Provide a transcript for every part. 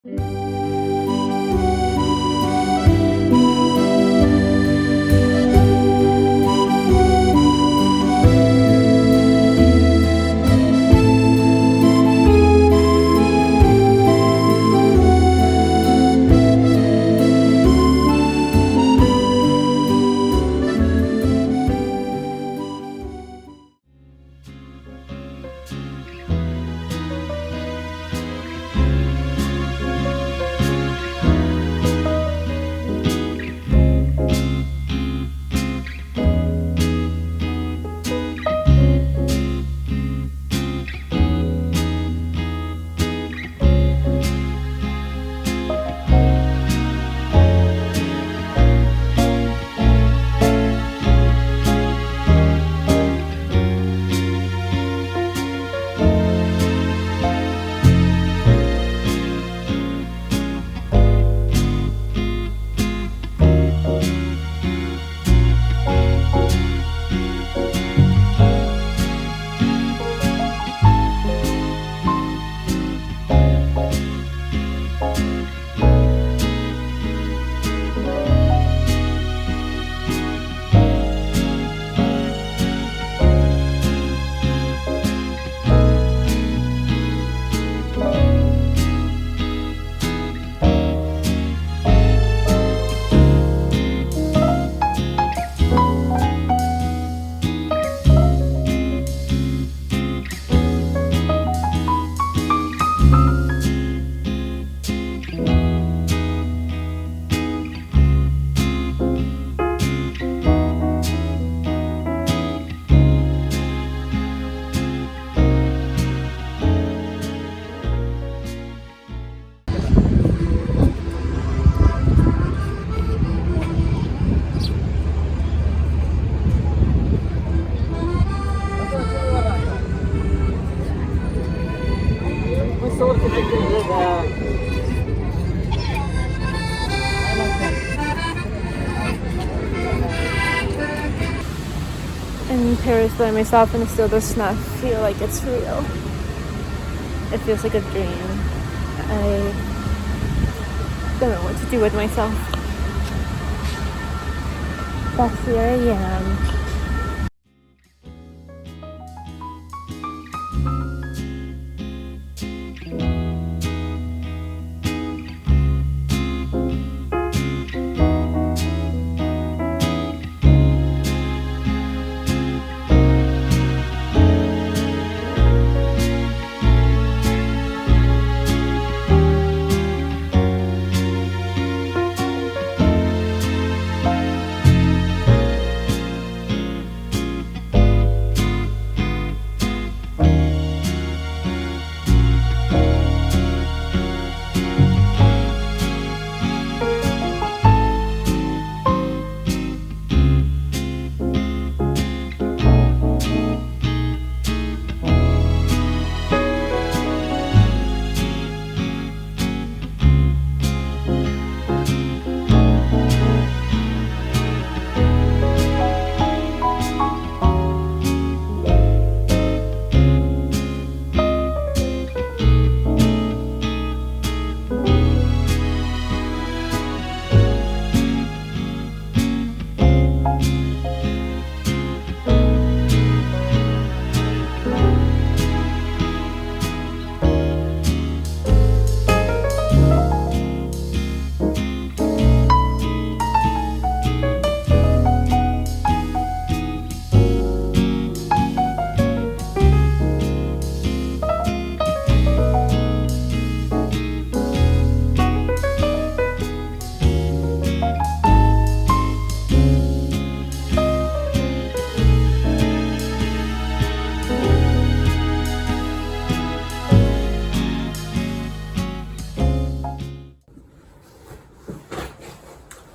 In Paris by myself, and it still does not feel like it's real. It feels like a dream. I don't know what to do with myself. But here I am.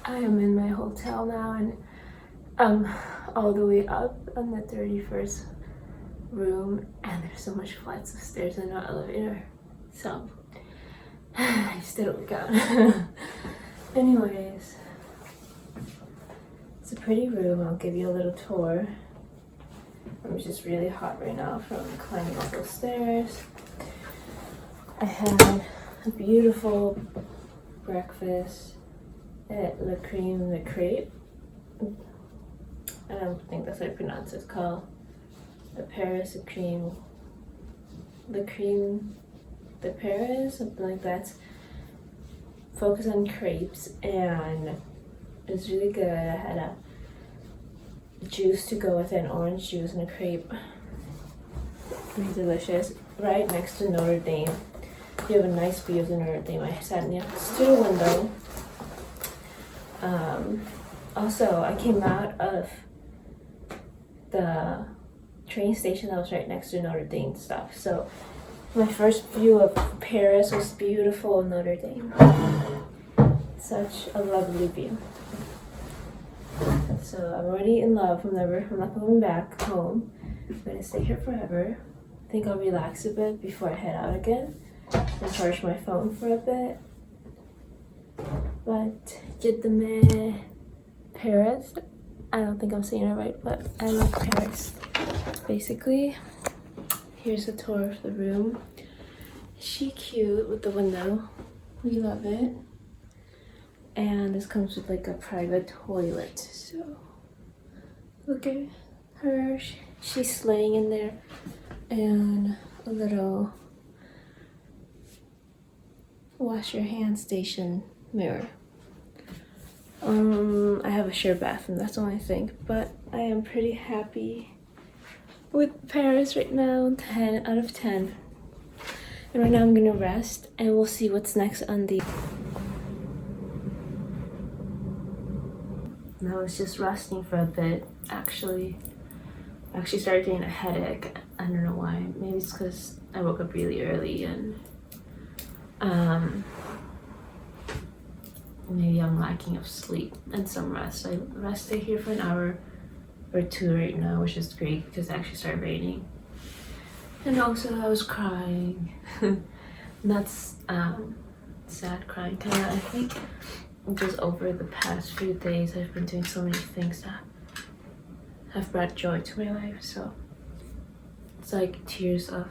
I am in my hotel now, and I'm all the way up on the 31st room, and there's so much flights of stairs and no elevator, so I just didn't work out. Anyways, it's a pretty room. I'll give you a little tour. I'm just really hot right now from climbing up those stairs. I had a beautiful breakfast at La Creme de Crepe. I don't think that's how you pronounce it. It's called the Paris Creme de Paris, something like that. Focus on crepes, and it's really good. I had a juice to go with it, an orange juice and a crepe. Really delicious. Right next to Notre Dame. You have a nice view of the Notre Dame. I sat next to the window. Also, I came out of the train station that was right next to Notre Dame stuff. So my first view of Paris was beautiful Notre Dame. Such a lovely view. So I'm already in love. I'm not going back home. I'm gonna stay here forever. I think I'll relax a bit before I head out again and charge my phone for a bit. But je t'aime Paris. I don't think I'm saying it right, but I love Paris. Basically, here's a tour of the room. She cute with the window. We love it. And this comes with like a private toilet. So look at her. She's laying in there. And a little wash your hand station mirror. I have a shared bathroom, that's the only thing, but I am pretty happy with Paris right now. 10 out of 10. And right now I'm gonna rest, and we'll see what's next on the... And I was just resting for a bit. Actually started getting a headache. I don't know why. Maybe it's because I woke up really early, and maybe I'm lacking of sleep and some rest. I rested here for an hour or two right now, which is great because it actually started raining. And also I was crying. Not sad crying, kind of. I think just over the past few days I've been doing so many things that have brought joy to my life, so it's like tears of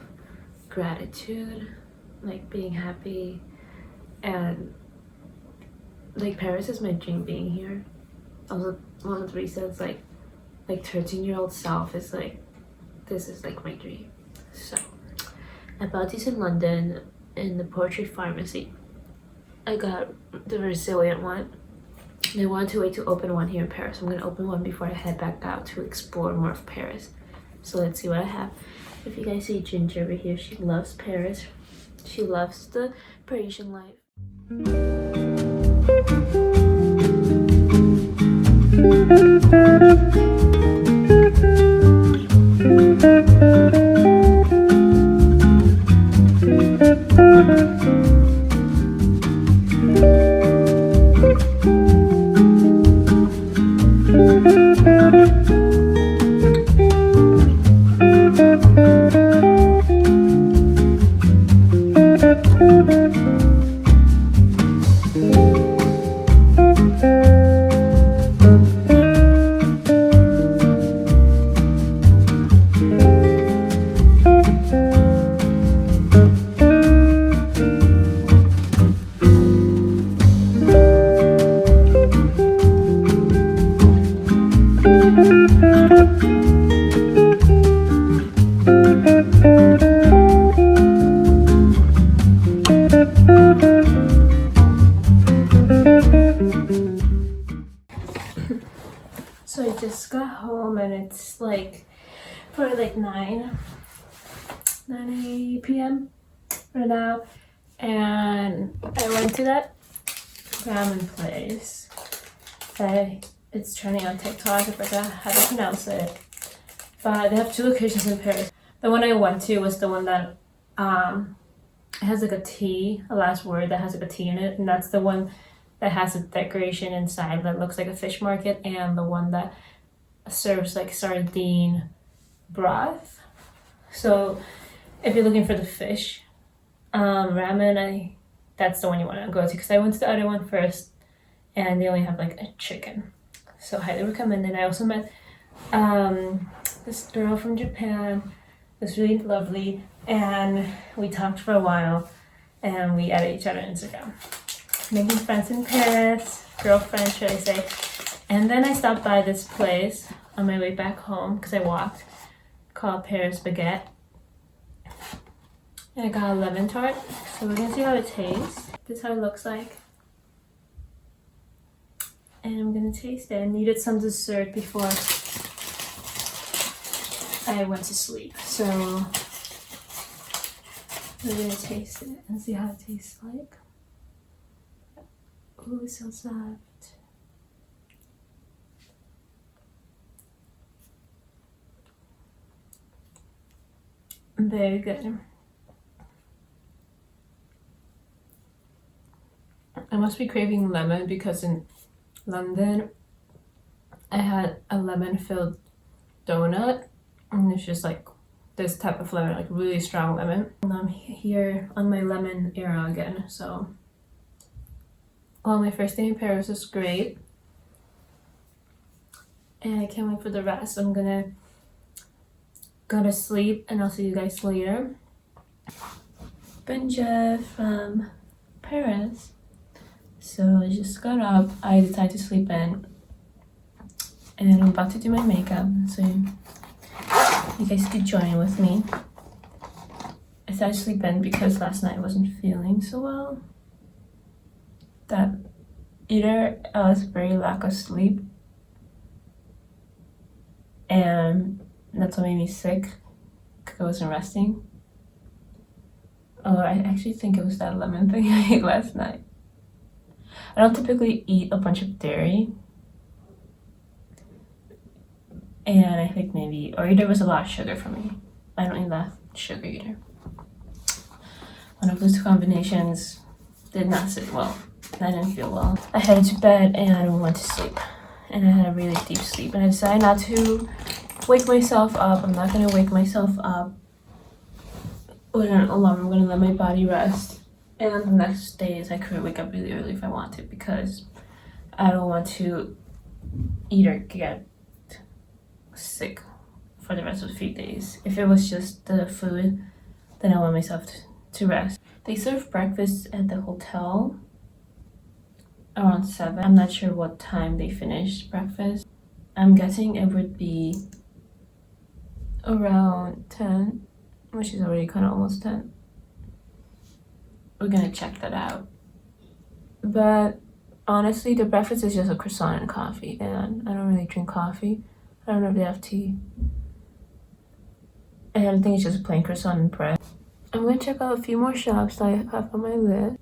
gratitude, like being happy. And like Paris is my dream being here. Also one of the reasons like 13-year-old self is like, this is like my dream. So I bought these in London in the Poetry Pharmacy. I got the Brazilian one. They wanted to wait to open one here in Paris. I'm gonna open one before I head back out to explore more of Paris. So let's see what I have. If you guys see Ginger over here, she loves Paris. She loves the Parisian life. So I just got home and it's like probably like 9 p.m. right now, and I went to that ramen place. It's trending on TikTok. I forgot how to pronounce it, but they have 2 locations in Paris. The one I went to was the one that it has like a T, a last word that has like a T in it, and that's the one that has a decoration inside that looks like a fish market, and the one that serves like sardine broth. So if you're looking for the fish ramen, that's the one you want to go to, because I went to the other one first and they only have like a chicken. So highly recommend it. I also met this girl from Japan. It was really lovely, and we talked for a while, and we added each other on Instagram. Making friends in Paris, girlfriend should I say. And then I stopped by this place on my way back home because I walked, called Paris Baguette. And I got a lemon tart, so we're gonna see how it tastes. This is how it looks like. And I'm gonna taste it. I needed some dessert before I went to sleep, so we're gonna taste it and see how it tastes like. Oh, it's so soft. Very good. I must be craving lemon because in London I had a lemon-filled donut, and it's just like this type of lemon, like really strong lemon. And I'm here on my lemon era again, so well, my first day in Paris was great, and I can't wait for the rest. I'm gonna go to sleep, and I'll see you guys later. Bonjour from Paris. So I just got up. I decided to sleep in, and I'm about to do my makeup, so you guys could join with me. I decided to sleep in because last night I wasn't feeling so well. That either I was very lack of sleep, and that's what made me sick because I wasn't resting. Oh, I actually think it was that lemon thing I ate last night. I don't typically eat a bunch of dairy, and I think maybe, or either it was a lot of sugar for me. I don't eat that sugar either. One of those two combinations did not sit well. I didn't feel well. I headed to bed and I went to sleep, and I had a really deep sleep, and I decided not to wake myself up. I'm not gonna wake myself up with an alarm. I'm gonna let my body rest, and the next days I could wake up really early if I want to, because I don't want to either get sick for the rest of the 3 days. If it was just the food, then I want myself to rest. They serve breakfast at the hotel around 7. I'm not sure what time they finish breakfast. I'm guessing it would be around 10, which is already kind of almost 10. We're gonna check that out. But honestly, the breakfast is just a croissant and coffee, and I don't really drink coffee. I don't know if they have tea. And I think it's just a plain croissant and bread. I'm gonna check out a few more shops that I have on my list.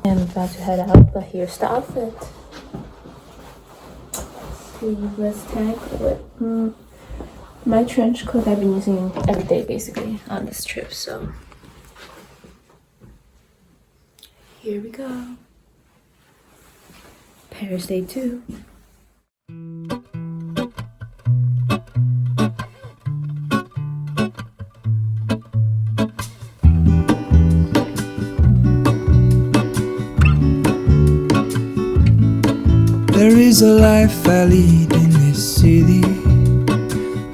I'm about to head out, but here's the outfit. Sleeveless tank with my trench coat I've been using every day basically on this trip, so here we go. Paris Day 2. There is a life I lead in this city,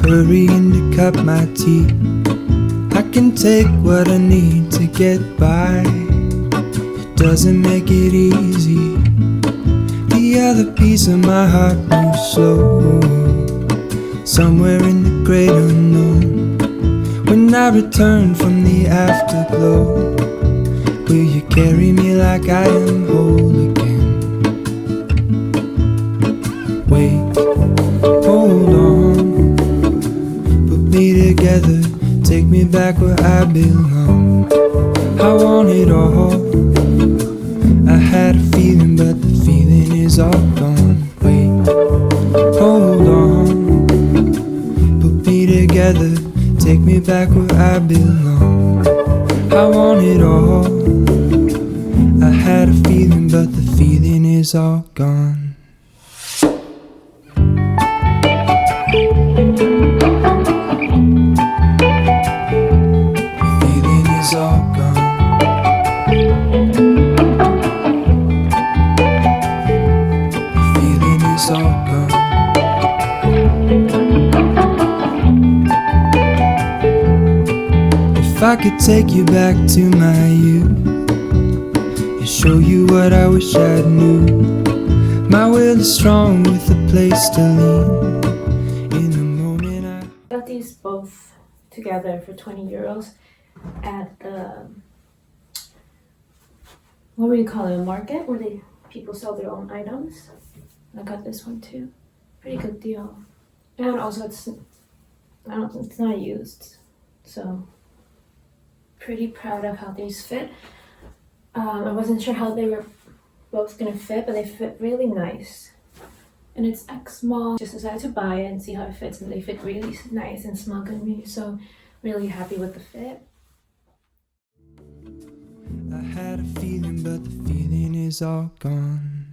hurrying to cut my teeth. I can take what I need to get by. It doesn't make it easy. The other piece of my heart moves slow, somewhere in the great unknown. When I return from the afterglow, will you carry me like I am whole again? Wait, hold on, put me together, take me back where I belong. I want it all. I had a feeling, but the feeling is all gone. Wait, hold on, put me together, take me back where I belong. I want it all. I had a feeling, but the feeling is all gone. All gone. I could take you back to my youth and show you what I wish I knew. My will is strong with a place to lean. In the moment I got these both together for 20 euros at the, what would you call it, a market where people sell their own items. I got this one too. Pretty good deal. And also it's not used. So pretty proud of how these fit. I wasn't sure how they were both gonna fit, but they fit really nice. And it's X small. Just decided to buy it and see how it fits, and they fit really nice and smell good on me. So really happy with the fit. I had a feeling, but the feeling is all gone.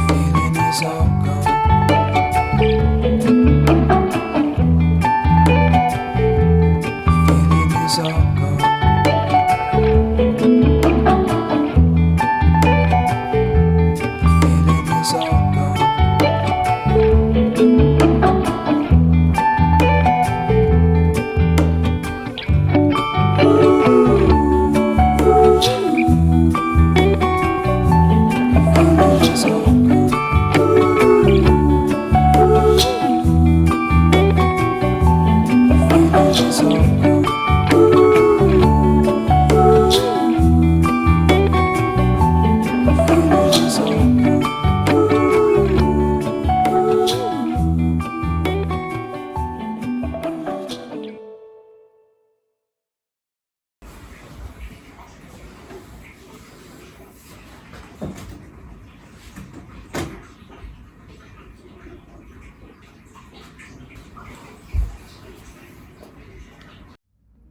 Feeling is all gone. Feeling is all gone. Feeling is all gone.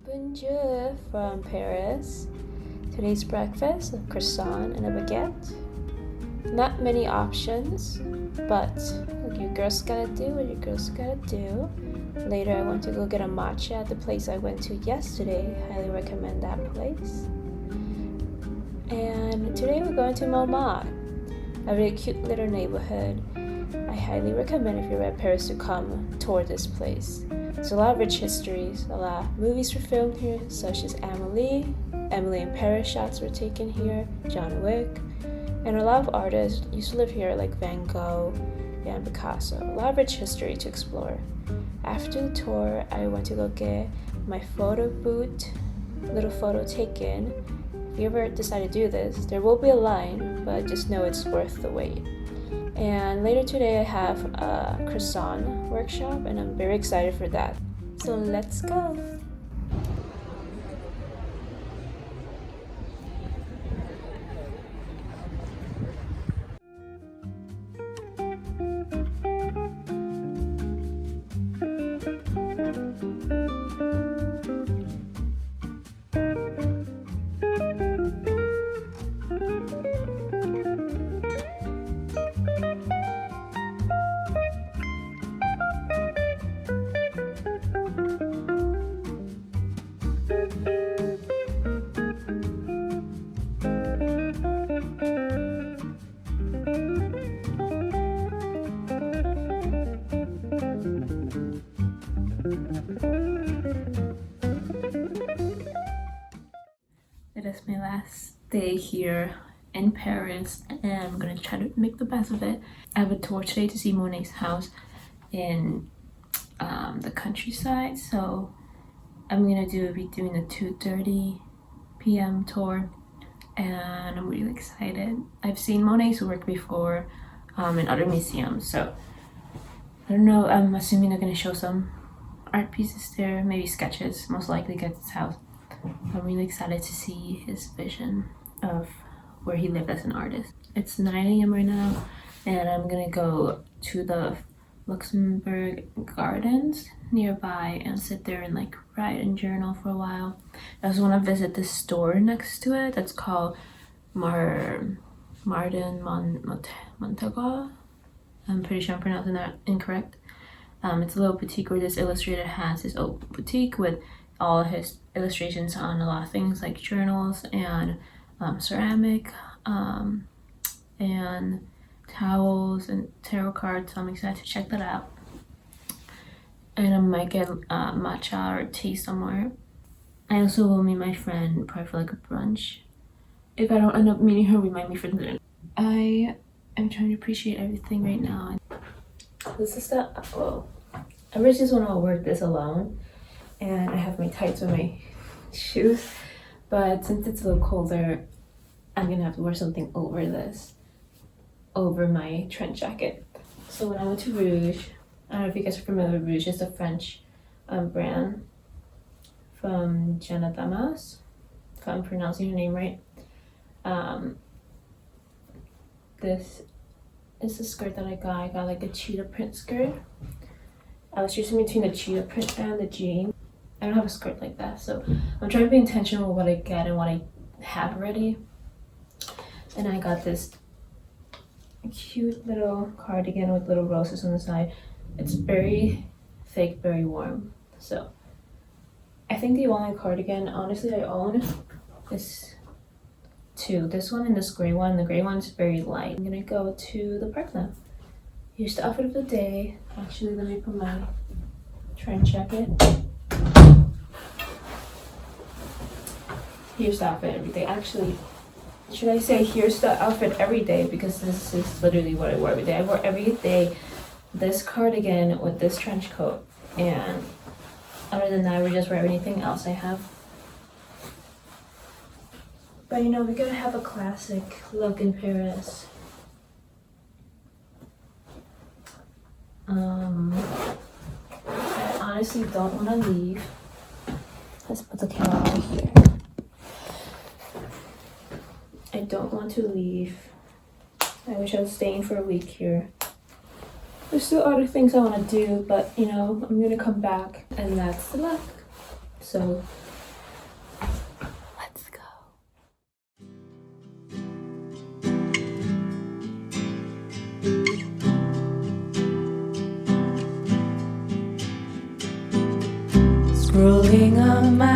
Bonjour from Paris. Today's breakfast, a croissant and a baguette. Not many options, but your girls gotta do what your girls gotta do. Later I went to go get a matcha at the place I went to yesterday. Highly recommend that place. And today we're going to Montmartre, a really cute little neighborhood. I highly recommend if you're at Paris to come tour this place. There's a lot of rich histories, a lot of movies were filmed here, such as Emily in Paris shots were taken here, John Wick, and a lot of artists used to live here like Van Gogh and Picasso. A lot of rich history to explore. After the tour, I went to go get my photo boot, little photo taken. If you ever decide to do this, there will be a line, but just know it's worth the wait. And later today I have a croissant workshop and I'm very excited for that. So let's go! It is my last day here in Paris and I'm gonna try to make the best of it. I have a tour today to see Monet's house in the countryside, so I'm gonna be doing a 2:30 p.m. tour and I'm really excited. I've seen Monet's work before in other museums, so I don't know, I'm assuming they're gonna show some art pieces there, maybe sketches, most likely at his house. I'm really excited to see his vision of where he lived as an artist. It's 9 a.m. right now and I'm gonna go to the Luxembourg Gardens nearby and sit there and like write and journal for a while. I also want to visit this store next to it that's called Martin Montagu. I'm pretty sure I'm pronouncing that incorrect. It's a little boutique where this illustrator has his own boutique with all his illustrations on a lot of things like journals and ceramic, and towels and tarot cards, so I'm excited to check that out. And I might get matcha or tea somewhere. I also will meet my friend probably for like a brunch. If I don't end up meeting her, we might meet for dinner. I am trying to appreciate everything right now. This is the, well, I really just want to wear this alone, and I have my tights with my shoes, but since it's a little colder, I'm gonna have to wear something over this, over my trench jacket. So when I went to Rouge, I don't know if you guys are familiar with Rouge, it's a French brand from Jenna Damas, if I'm pronouncing her name right. This is the skirt that I got. I got like a cheetah print skirt. I was choosing between the cheetah print and the jean. I don't have a skirt like that, so I'm trying to be intentional with what I get and what I have already. And I got this cute little cardigan with little roses on the side. It's very thick, very warm. So I think the only cardigan honestly I own is two. This one and this gray one. The gray one's very light. I'm gonna go to the park now. Here's the outfit of the day. Actually, let me put my trench jacket. Here's the outfit every day. Actually, should I say here's the outfit every day, because this is literally what I wear every day. I wear every day this cardigan with this trench coat, and other than that, I would just wear anything else I have. But you know, we gotta have a classic look in Paris. I honestly don't want to leave. Let's put the camera over here. I don't want to leave. I wish I was staying for a week here. There's still other things I want to do, but you know, I'm gonna come back, and that's the luck. So let's go. Scrolling on my